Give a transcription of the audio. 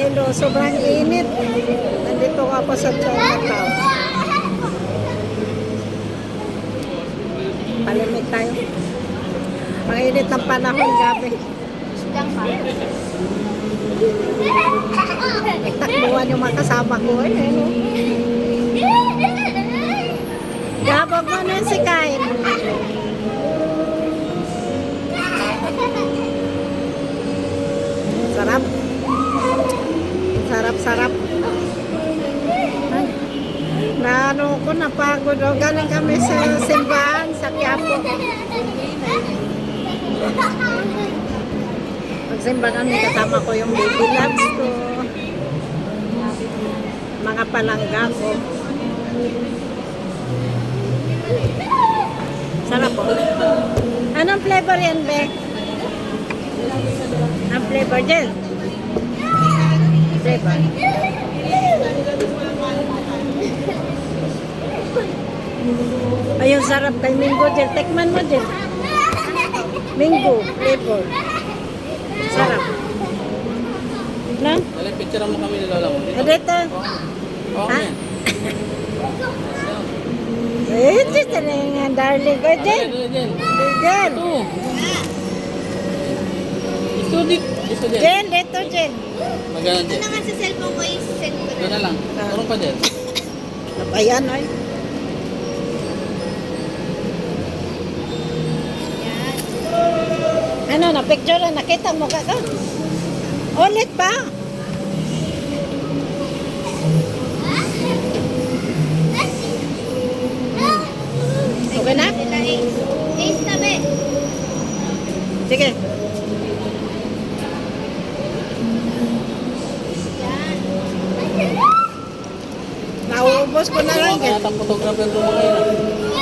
Hello, sobrang init. Nandito ako sa Chinatown. Palimit tayo. Ang init ng panahon, gabi. Nagtakbuhan yung mga kasama ko. Ano? Gabog mo na si Kain. Sarap. Sarap. Ay, naano ko, napagod. O, galing kami sa simbahan, sa Quiapo. Magsimba kami, kasama ko yung baby loves ko. Mga palangga ko. Sarap po. Anong flavor yan, Be? Ang flavor dyan? Flavor. Ayun, sarap kay Mingo dyan. Tekman mo dyan. Mingo flavor. Sarap. Na? Dali, picture mo kami ni Lola mo. Dito. Oo, Ha? yan. Ito na yung darling ko dyan. Dali, Dyan. Ito, dito din. Dyan, dito dyan. Magana din. Naman sa cellphone ko yung send ko Ito na lang. Turong pa din. Ayan, ay. Ano, na-picture na, nakita mo ka ka? Ulit pa? Okay na? Ace tabi. Sige. Nauubos ko na lang yan. Mga photographer ko mga yun.